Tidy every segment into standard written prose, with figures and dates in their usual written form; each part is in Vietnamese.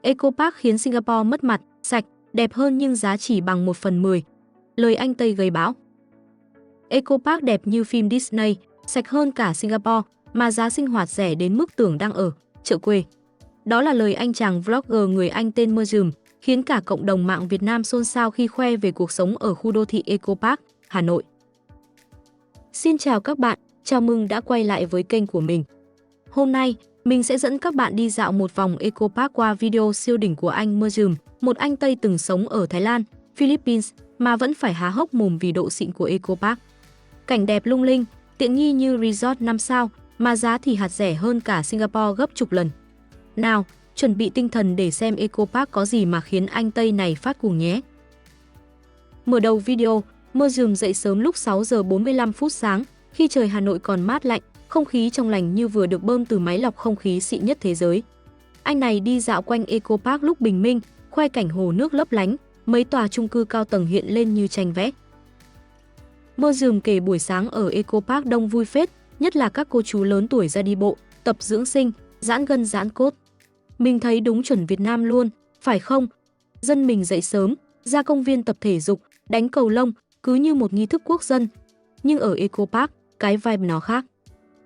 Eco Park khiến Singapore mất mặt, sạch, đẹp hơn nhưng giá chỉ bằng 1/10. Lời anh Tây gây bão. Eco Park đẹp như phim Disney, sạch hơn cả Singapore, mà giá sinh hoạt rẻ đến mức tưởng đang ở chợ quê. Đó là lời anh chàng vlogger người Anh tên Merjum, khiến cả cộng đồng mạng Việt Nam xôn xao khi khoe về cuộc sống ở khu đô thị Eco Park, Hà Nội. Xin chào các bạn, chào mừng đã quay lại với kênh của mình. Hôm nay, mình sẽ dẫn các bạn đi dạo một vòng Eco Park qua video siêu đỉnh của anh Merjum, một anh Tây từng sống ở Thái Lan, Philippines mà vẫn phải há hốc mồm vì độ xịn của Eco Park. Cảnh đẹp lung linh, tiện nghi như resort 5 sao, mà giá thì hạt rẻ hơn cả Singapore gấp chục lần. Nào, chuẩn bị tinh thần để xem Eco Park có gì mà khiến anh Tây này phát cuồng nhé. Mở đầu video, Merjum dậy sớm lúc 6 giờ 45 phút sáng, khi trời Hà Nội còn mát lạnh, không khí trong lành như vừa được bơm từ máy lọc không khí xịn nhất thế giới. Anh này đi dạo quanh Eco Park lúc bình minh, khoe cảnh hồ nước lấp lánh, mấy tòa chung cư cao tầng hiện lên như tranh vẽ. Merjum kể buổi sáng ở Eco Park đông vui phết, nhất là các cô chú lớn tuổi ra đi bộ, tập dưỡng sinh, giãn gân giãn cốt. Mình thấy đúng chuẩn Việt Nam luôn, phải không? Dân mình dậy sớm, ra công viên tập thể dục, đánh cầu lông, cứ như một nghi thức quốc dân. Nhưng ở Eco Park, cái vibe nó khác.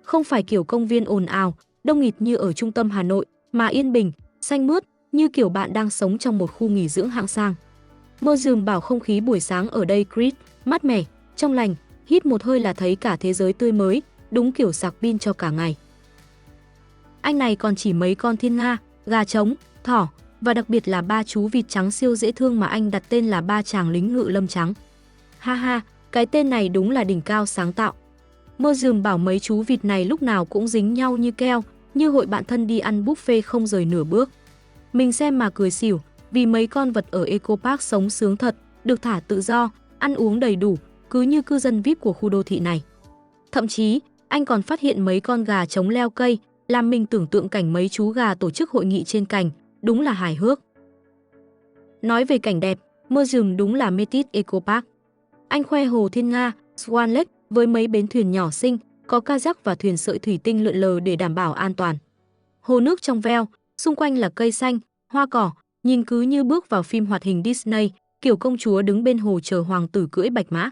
Không phải kiểu công viên ồn ào, đông nghịt như ở trung tâm Hà Nội, mà yên bình, xanh mướt, như kiểu bạn đang sống trong một khu nghỉ dưỡng hạng sang. Merjum bảo không khí buổi sáng ở đây crisp, mát mẻ, trong lành, hít một hơi là thấy cả thế giới tươi mới, đúng kiểu sạc pin cho cả ngày. Anh này còn chỉ mấy con thiên nga, gà trống, thỏ và đặc biệt là 3 chú vịt trắng siêu dễ thương mà anh đặt tên là 3 chàng lính ngự lâm trắng. Ha ha, cái tên này đúng là đỉnh cao sáng tạo. Merjum bảo mấy chú vịt này lúc nào cũng dính nhau như keo, như hội bạn thân đi ăn buffet không rời nửa bước. Mình xem mà cười xỉu, vì mấy con vật ở Eco Park sống sướng thật, được thả tự do, ăn uống đầy đủ, cứ như cư dân VIP của khu đô thị này. Thậm chí, anh còn phát hiện mấy con gà trống leo cây, làm mình tưởng tượng cảnh mấy chú gà tổ chức hội nghị trên cành, đúng là hài hước. Nói về cảnh đẹp, Merjum đúng là mê tít Eco Park. Anh khoe hồ Thiên Nga, Swan Lake với mấy bến thuyền nhỏ xinh, có kayak và thuyền sợi thủy tinh lượn lờ để đảm bảo an toàn. Hồ nước trong veo, xung quanh là cây xanh, hoa cỏ, nhìn cứ như bước vào phim hoạt hình Disney, kiểu công chúa đứng bên hồ chờ hoàng tử cưỡi bạch mã.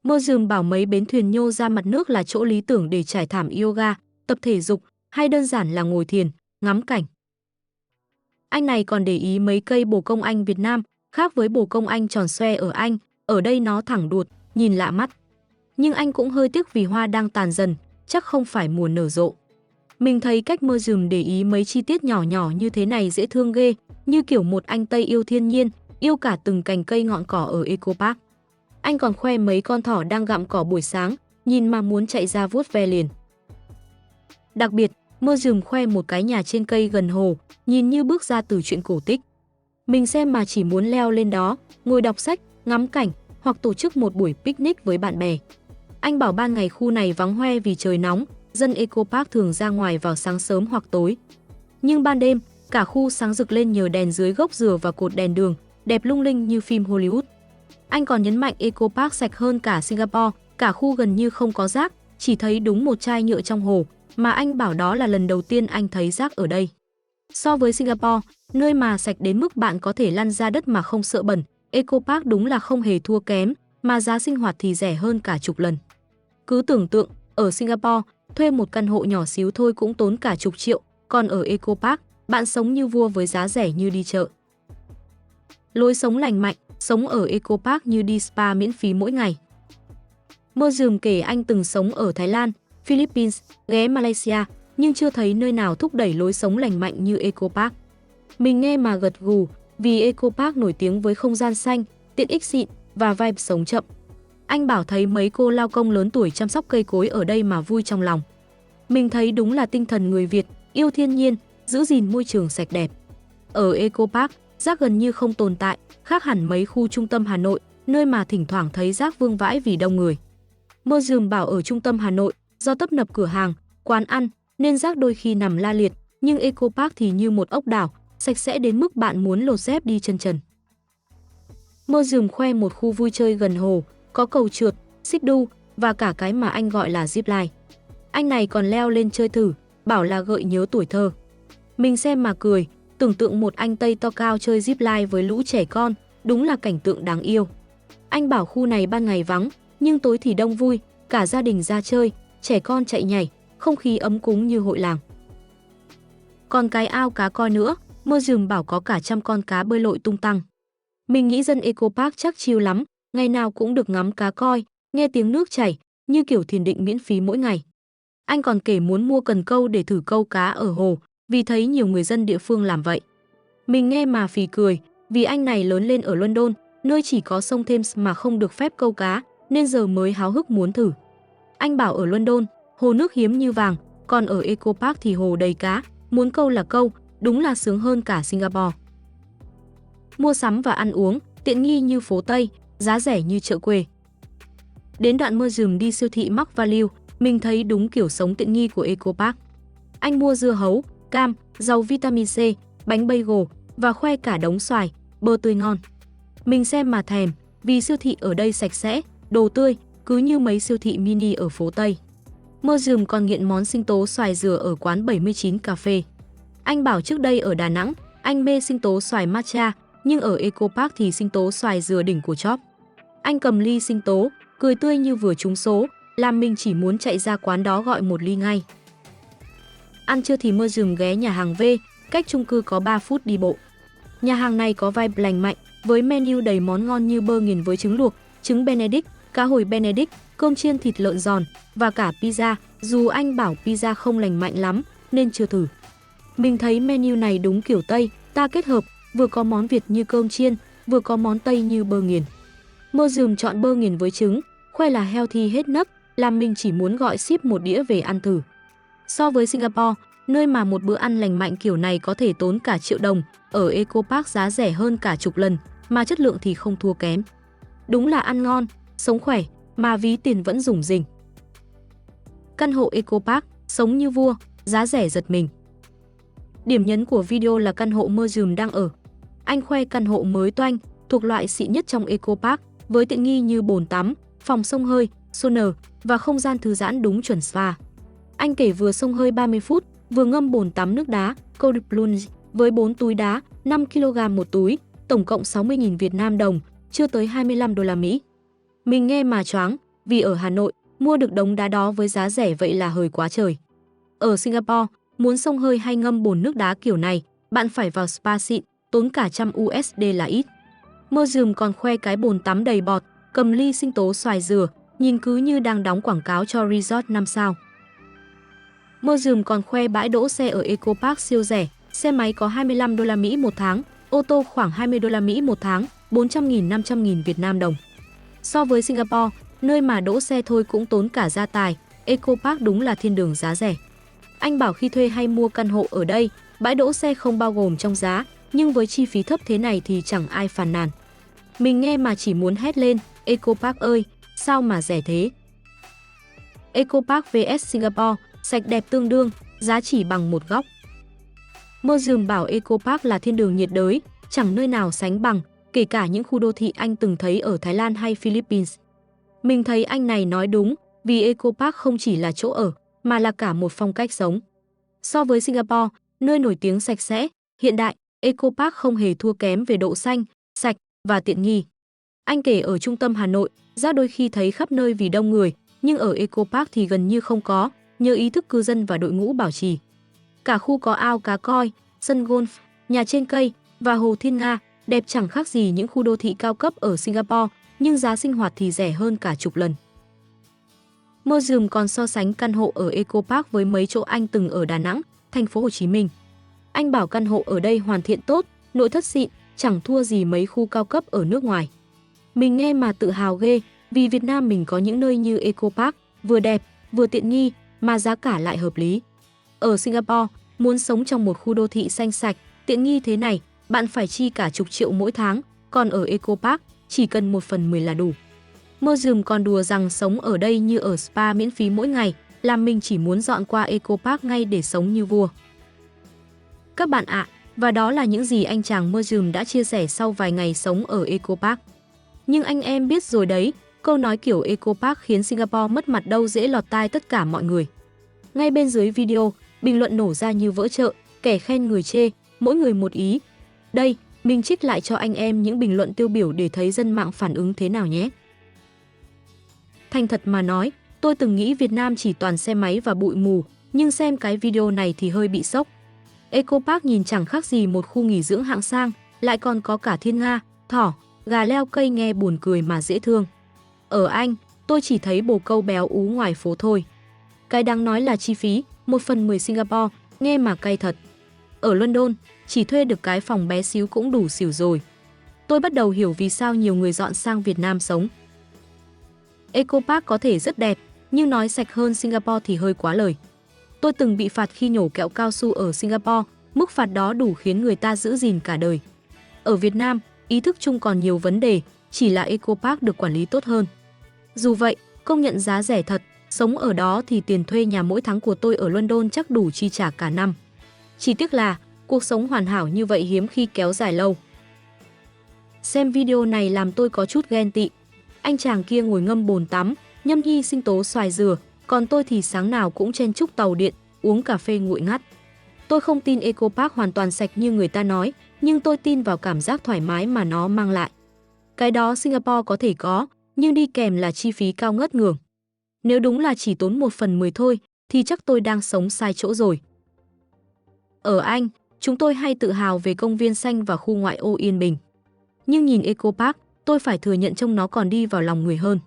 Merjum bảo mấy bến thuyền nhô ra mặt nước là chỗ lý tưởng để trải thảm yoga, tập thể dục hay đơn giản là ngồi thiền, ngắm cảnh. Anh này còn để ý mấy cây bồ công anh Việt Nam, khác với bồ công anh tròn xoe ở Anh, ở đây nó thẳng đuột, nhìn lạ mắt. Nhưng anh cũng hơi tiếc vì hoa đang tàn dần, chắc không phải mùa nở rộ. Mình thấy cách Merjum để ý mấy chi tiết nhỏ nhỏ như thế này dễ thương ghê, như kiểu một anh Tây yêu thiên nhiên, yêu cả từng cành cây ngọn cỏ ở Eco Park. Anh còn khoe mấy con thỏ đang gặm cỏ buổi sáng, nhìn mà muốn chạy ra vuốt ve liền. Đặc biệt, Merjum khoe một cái nhà trên cây gần hồ, nhìn như bước ra từ truyện cổ tích. Mình xem mà chỉ muốn leo lên đó, ngồi đọc sách, ngắm cảnh hoặc tổ chức một buổi picnic với bạn bè. Anh bảo ban ngày khu này vắng hoe vì trời nóng, dân Eco Park thường ra ngoài vào sáng sớm hoặc tối. Nhưng ban đêm, cả khu sáng rực lên nhờ đèn dưới gốc dừa và cột đèn đường, đẹp lung linh như phim Hollywood. Anh còn nhấn mạnh Eco Park sạch hơn cả Singapore, cả khu gần như không có rác, chỉ thấy đúng một chai nhựa trong hồ, mà anh bảo đó là lần đầu tiên anh thấy rác ở đây. So với Singapore, nơi mà sạch đến mức bạn có thể lăn ra đất mà không sợ bẩn, Eco Park đúng là không hề thua kém, mà giá sinh hoạt thì rẻ hơn cả chục lần. Cứ tưởng tượng, ở Singapore, thuê một căn hộ nhỏ xíu thôi cũng tốn cả chục triệu, còn ở Eco Park, bạn sống như vua với giá rẻ như đi chợ. Lối sống lành mạnh, sống ở Eco Park như đi spa miễn phí mỗi ngày. Merjum kể anh từng sống ở Thái Lan, Philippines, ghé Malaysia, nhưng chưa thấy nơi nào thúc đẩy lối sống lành mạnh như Eco Park. Mình nghe mà gật gù, vì Eco Park nổi tiếng với không gian xanh, tiện ích xịn và vibe sống chậm. Anh bảo thấy mấy cô lao công lớn tuổi chăm sóc cây cối ở đây mà vui trong lòng. Mình thấy đúng là tinh thần người Việt, yêu thiên nhiên, giữ gìn môi trường sạch đẹp. Ở Eco Park, rác gần như không tồn tại, khác hẳn mấy khu trung tâm Hà Nội, nơi mà thỉnh thoảng thấy rác vương vãi vì đông người. Merjum bảo ở trung tâm Hà Nội, do tấp nập cửa hàng, quán ăn, nên rác đôi khi nằm la liệt, nhưng Eco Park thì như một ốc đảo, sạch sẽ đến mức bạn muốn lột dép đi chân trần. Merjum khoe một khu vui chơi gần hồ, có cầu trượt, xích đu và cả cái mà anh gọi là zipline. Anh này còn leo lên chơi thử, bảo là gợi nhớ tuổi thơ. Mình xem mà cười, tưởng tượng một anh Tây to cao chơi zipline với lũ trẻ con, đúng là cảnh tượng đáng yêu. Anh bảo khu này ban ngày vắng, nhưng tối thì đông vui, cả gia đình ra chơi, trẻ con chạy nhảy, không khí ấm cúng như hội làng. Còn cái ao cá coi nữa, Mơ Dùm bảo có cả trăm con cá bơi lội tung tăng. Mình nghĩ dân Eco Park chắc chill lắm, ngày nào cũng được ngắm cá coi, nghe tiếng nước chảy, như kiểu thiền định miễn phí mỗi ngày. Anh còn kể muốn mua cần câu để thử câu cá ở hồ, vì thấy nhiều người dân địa phương làm vậy. Mình nghe mà phì cười, vì anh này lớn lên ở London, nơi chỉ có sông Thames mà không được phép câu cá, nên giờ mới háo hức muốn thử. Anh bảo ở London, hồ nước hiếm như vàng, còn ở Eco Park thì hồ đầy cá, muốn câu là câu, đúng là sướng hơn cả Singapore. Mua sắm và ăn uống, tiện nghi như phố Tây, giá rẻ như chợ quê. Đến đoạn Mơ Dùm đi siêu thị Mark Value, mình thấy đúng kiểu sống tiện nghi của Eco Park. Anh mua dưa hấu, cam, rau vitamin C, bánh bagel và khoe cả đống xoài, bơ tươi ngon. Mình xem mà thèm, vì siêu thị ở đây sạch sẽ, đồ tươi, cứ như mấy siêu thị mini ở phố Tây. Mơ Dùm còn nghiện món sinh tố xoài dừa ở quán 79 cà phê. Anh bảo trước đây ở Đà Nẵng, anh mê sinh tố xoài matcha, nhưng ở Eco Park thì sinh tố xoài dừa đỉnh của chóp. Anh cầm ly sinh tố, cười tươi như vừa trúng số, làm mình chỉ muốn chạy ra quán đó gọi một ly ngay. Ăn trưa thì Mơ Dùm ghé nhà hàng V, cách chung cư có 3 phút đi bộ. Nhà hàng này có vibe lành mạnh, với menu đầy món ngon như bơ nghiền với trứng luộc, trứng Benedict, cá hồi Benedict, cơm chiên thịt lợn giòn và cả pizza, dù anh bảo pizza không lành mạnh lắm nên chưa thử. Mình thấy menu này đúng kiểu Tây, ta kết hợp, vừa có món Việt như cơm chiên, vừa có món Tây như bơ nghiền. Mơ Dùm chọn bơ nghiền với trứng, khoe là healthy hết nấc, làm mình chỉ muốn gọi ship một đĩa về ăn thử. So với Singapore, nơi mà một bữa ăn lành mạnh kiểu này có thể tốn cả triệu đồng, ở Eco Park giá rẻ hơn cả chục lần, mà chất lượng thì không thua kém. Đúng là ăn ngon, sống khỏe, mà ví tiền vẫn rủng rỉnh. Căn hộ Eco Park, sống như vua, giá rẻ giật mình. Điểm nhấn của video là căn hộ Mơ Dùm đang ở. Anh khoe căn hộ mới toanh, thuộc loại xịn nhất trong Eco Park, với tiện nghi như bồn tắm, phòng xông hơi, sauna và không gian thư giãn đúng chuẩn spa. Anh kể vừa xông hơi 30 phút, vừa ngâm bồn tắm nước đá, cold plunge với 4 túi đá, 5 kg một túi, tổng cộng 60.000 Việt Nam đồng, chưa tới 25 đô la Mỹ. Mình nghe mà choáng, vì ở Hà Nội, mua được đống đá đó với giá rẻ vậy là hời quá trời. Ở Singapore, muốn xông hơi hay ngâm bồn nước đá kiểu này, bạn phải vào spa xịn, tốn cả trăm USD là ít. Mơ Dùm còn khoe cái bồn tắm đầy bọt, cầm ly sinh tố xoài dừa, nhìn cứ như đang đóng quảng cáo cho resort 5 sao. Mơ Dùm còn khoe bãi đỗ xe ở Eco Park siêu rẻ, xe máy có 25 đô la Mỹ một tháng, ô tô khoảng 20 đô la Mỹ một tháng, 400.000 500.000 Việt Nam đồng. So với Singapore, nơi mà đỗ xe thôi cũng tốn cả gia tài, Eco Park đúng là thiên đường giá rẻ. Anh bảo khi thuê hay mua căn hộ ở đây, bãi đỗ xe không bao gồm trong giá, nhưng với chi phí thấp thế này thì chẳng ai phàn nàn. Mình nghe mà chỉ muốn hét lên, Eco Park ơi, sao mà rẻ thế? Eco Park vs Singapore, sạch đẹp tương đương, giá chỉ bằng một góc. Mơ Dùm bảo Eco Park là thiên đường nhiệt đới, chẳng nơi nào sánh bằng, kể cả những khu đô thị anh từng thấy ở Thái Lan hay Philippines. Mình thấy anh này nói đúng, vì Eco Park không chỉ là chỗ ở, mà là cả một phong cách sống. So với Singapore, nơi nổi tiếng sạch sẽ, hiện đại, Eco Park không hề thua kém về độ xanh, sạch và tiện nghi. Anh kể ở trung tâm Hà Nội, ra đôi khi thấy khắp nơi vì đông người, nhưng ở Eco Park thì gần như không có, nhờ ý thức cư dân và đội ngũ bảo trì. Cả khu có ao cá coi, sân golf, nhà trên cây và hồ Thiên Nga, đẹp chẳng khác gì những khu đô thị cao cấp ở Singapore, nhưng giá sinh hoạt thì rẻ hơn cả chục lần. Mơ Dùm còn so sánh căn hộ ở Eco Park với mấy chỗ anh từng ở Đà Nẵng, thành phố Hồ Chí Minh. Anh bảo căn hộ ở đây hoàn thiện tốt, nội thất xịn, chẳng thua gì mấy khu cao cấp ở nước ngoài. Mình nghe mà tự hào ghê, vì Việt Nam mình có những nơi như Eco Park, vừa đẹp, vừa tiện nghi, mà giá cả lại hợp lý. Ở Singapore, muốn sống trong một khu đô thị xanh sạch, tiện nghi thế này, bạn phải chi cả chục triệu mỗi tháng, còn ở Eco Park, chỉ cần 1/10 là đủ. Mơ Dùm còn đùa rằng sống ở đây như ở spa miễn phí mỗi ngày, làm mình chỉ muốn dọn qua Eco Park ngay để sống như vua. Các bạn ạ, và đó là những gì anh chàng Mơ Dùm đã chia sẻ sau vài ngày sống ở Eco Park. Nhưng anh em biết rồi đấy, câu nói kiểu Eco Park khiến Singapore mất mặt đâu dễ lọt tai tất cả mọi người. Ngay bên dưới video, bình luận nổ ra như vỡ chợ, kẻ khen người chê, mỗi người một ý. Đây, mình trích lại cho anh em những bình luận tiêu biểu để thấy dân mạng phản ứng thế nào nhé. Thành thật mà nói, tôi từng nghĩ Việt Nam chỉ toàn xe máy và bụi mù, nhưng xem cái video này thì hơi bị sốc. Eco Park nhìn chẳng khác gì một khu nghỉ dưỡng hạng sang, lại còn có cả thiên nga, thỏ, gà leo cây nghe buồn cười mà dễ thương. Ở Anh, tôi chỉ thấy bồ câu béo ú ngoài phố thôi. Cái đáng nói là chi phí, 1/10 Singapore, nghe mà cay thật. Ở London, chỉ thuê được cái phòng bé xíu cũng đủ xỉu rồi. Tôi bắt đầu hiểu vì sao nhiều người dọn sang Việt Nam sống. Eco Park có thể rất đẹp, nhưng nói sạch hơn Singapore thì hơi quá lời. Tôi từng bị phạt khi nhổ kẹo cao su ở Singapore, mức phạt đó đủ khiến người ta giữ gìn cả đời. Ở Việt Nam, ý thức chung còn nhiều vấn đề, chỉ là Eco Park được quản lý tốt hơn. Dù vậy, công nhận giá rẻ thật, sống ở đó thì tiền thuê nhà mỗi tháng của tôi ở London chắc đủ chi trả cả năm. Chỉ tiếc là, cuộc sống hoàn hảo như vậy hiếm khi kéo dài lâu. Xem video này làm tôi có chút ghen tị. Anh chàng kia ngồi ngâm bồn tắm, nhâm nhi sinh tố xoài dừa, còn tôi thì sáng nào cũng chen chúc tàu điện, uống cà phê nguội ngắt. Tôi không tin Eco Park hoàn toàn sạch như người ta nói, nhưng tôi tin vào cảm giác thoải mái mà nó mang lại. Cái đó Singapore có thể có, nhưng đi kèm là chi phí cao ngất ngưởng. Nếu đúng là chỉ tốn 1/10 thôi, thì chắc tôi đang sống sai chỗ rồi. Ở Anh, chúng tôi hay tự hào về công viên xanh và khu ngoại ô yên bình. Nhưng nhìn Eco Park, tôi phải thừa nhận trông nó còn đi vào lòng người hơn.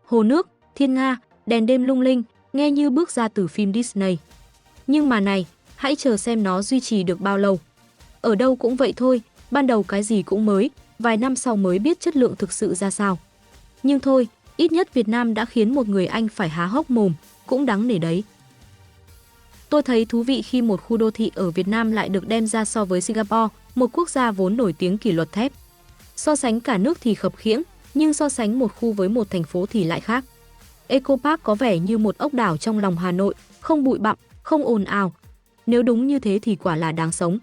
Hồ nước, thiên nga, đèn đêm lung linh, nghe như bước ra từ phim Disney. Nhưng mà này, hãy chờ xem nó duy trì được bao lâu. Ở đâu cũng vậy thôi, ban đầu cái gì cũng mới, vài năm sau mới biết chất lượng thực sự ra sao. Nhưng thôi, ít nhất Việt Nam đã khiến một người Anh phải há hốc mồm, cũng đáng nể đấy. Tôi thấy thú vị khi một khu đô thị ở Việt Nam lại được đem ra so với Singapore, một quốc gia vốn nổi tiếng kỷ luật thép. So sánh cả nước thì khập khiễng, nhưng so sánh một khu với một thành phố thì lại khác. Eco Park có vẻ như một ốc đảo trong lòng Hà Nội, không bụi bặm, không ồn ào. Nếu đúng như thế thì quả là đáng sống.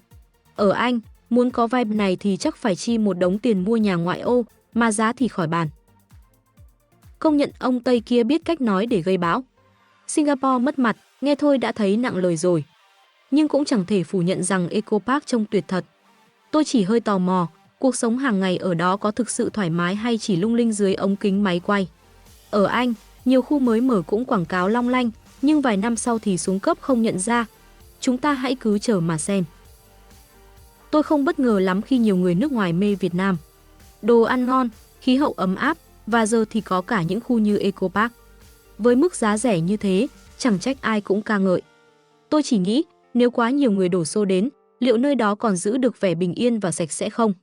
Ở Anh, muốn có vibe này thì chắc phải chi một đống tiền mua nhà ngoại ô, mà giá thì khỏi bàn. Công nhận ông Tây kia biết cách nói để gây bão. Singapore mất mặt, nghe thôi đã thấy nặng lời rồi. Nhưng cũng chẳng thể phủ nhận rằng Eco Park trông tuyệt thật. Tôi chỉ hơi tò mò, cuộc sống hàng ngày ở đó có thực sự thoải mái hay chỉ lung linh dưới ống kính máy quay. Ở Anh, nhiều khu mới mở cũng quảng cáo long lanh, nhưng vài năm sau thì xuống cấp không nhận ra. Chúng ta hãy cứ chờ mà xem. Tôi không bất ngờ lắm khi nhiều người nước ngoài mê Việt Nam. Đồ ăn ngon, khí hậu ấm áp, và giờ thì có cả những khu như Eco Park. Với mức giá rẻ như thế, chẳng trách ai cũng ca ngợi. Tôi chỉ nghĩ, nếu quá nhiều người đổ xô đến, liệu nơi đó còn giữ được vẻ bình yên và sạch sẽ không?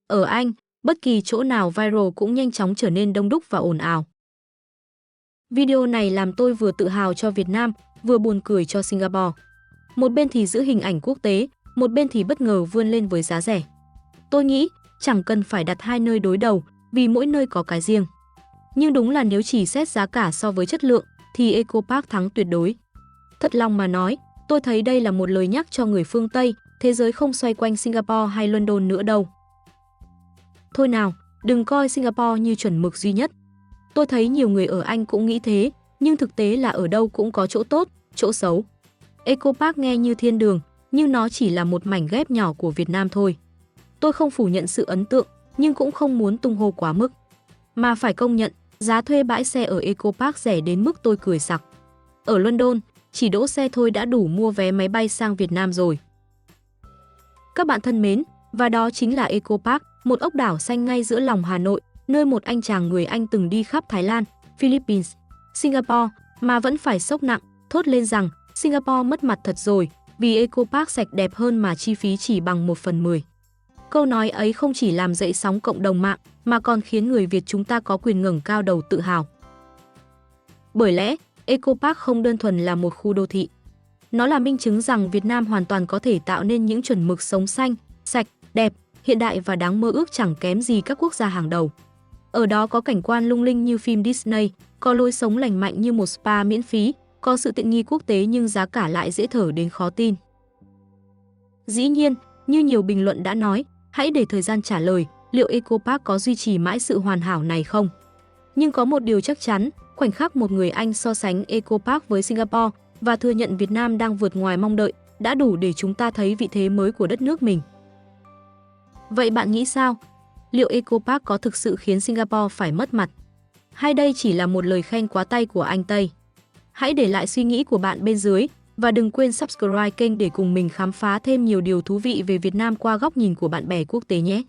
Ở Anh, bất kỳ chỗ nào viral cũng nhanh chóng trở nên đông đúc và ồn ào. Video này làm tôi vừa tự hào cho Việt Nam, vừa buồn cười cho Singapore. Một bên thì giữ hình ảnh quốc tế, một bên thì bất ngờ vươn lên với giá rẻ. Tôi nghĩ, chẳng cần phải đặt hai nơi đối đầu, vì mỗi nơi có cái riêng. Nhưng đúng là nếu chỉ xét giá cả so với chất lượng, thì Eco Park thắng tuyệt đối. Thật lòng mà nói, tôi thấy đây là một lời nhắc cho người phương Tây, thế giới không xoay quanh Singapore hay London nữa đâu. Thôi nào, đừng coi Singapore như chuẩn mực duy nhất. Tôi thấy nhiều người ở Anh cũng nghĩ thế, nhưng thực tế là ở đâu cũng có chỗ tốt, chỗ xấu. Eco Park nghe như thiên đường, nhưng nó chỉ là một mảnh ghép nhỏ của Việt Nam thôi. Tôi không phủ nhận sự ấn tượng, nhưng cũng không muốn tung hô quá mức. Mà phải công nhận, giá thuê bãi xe ở Eco Park rẻ đến mức tôi cười sặc. Ở London, chỉ đỗ xe thôi đã đủ mua vé máy bay sang Việt Nam rồi. Các bạn thân mến, và đó chính là Eco Park, một ốc đảo xanh ngay giữa lòng Hà Nội, nơi một anh chàng người Anh từng đi khắp Thái Lan, Philippines, Singapore mà vẫn phải sốc nặng, thốt lên rằng Singapore mất mặt thật rồi, vì Eco Park sạch đẹp hơn mà chi phí chỉ bằng 1/10. Câu nói ấy không chỉ làm dậy sóng cộng đồng mạng, mà còn khiến người Việt chúng ta có quyền ngẩng cao đầu tự hào. Bởi lẽ, Eco Park không đơn thuần là một khu đô thị. Nó là minh chứng rằng Việt Nam hoàn toàn có thể tạo nên những chuẩn mực sống xanh, sạch, đẹp, hiện đại và đáng mơ ước chẳng kém gì các quốc gia hàng đầu. Ở đó có cảnh quan lung linh như phim Disney, có lối sống lành mạnh như một spa miễn phí, có sự tiện nghi quốc tế nhưng giá cả lại dễ thở đến khó tin. Dĩ nhiên, như nhiều bình luận đã nói, hãy để thời gian trả lời liệu Eco Park có duy trì mãi sự hoàn hảo này không. Nhưng có một điều chắc chắn, khoảnh khắc một người Anh so sánh Eco Park với Singapore và thừa nhận Việt Nam đang vượt ngoài mong đợi, đã đủ để chúng ta thấy vị thế mới của đất nước mình. Vậy bạn nghĩ sao? Liệu Eco Park có thực sự khiến Singapore phải mất mặt? Hay đây chỉ là một lời khen quá tay của anh Tây? Hãy để lại suy nghĩ của bạn bên dưới và đừng quên subscribe kênh để cùng mình khám phá thêm nhiều điều thú vị về Việt Nam qua góc nhìn của bạn bè quốc tế nhé!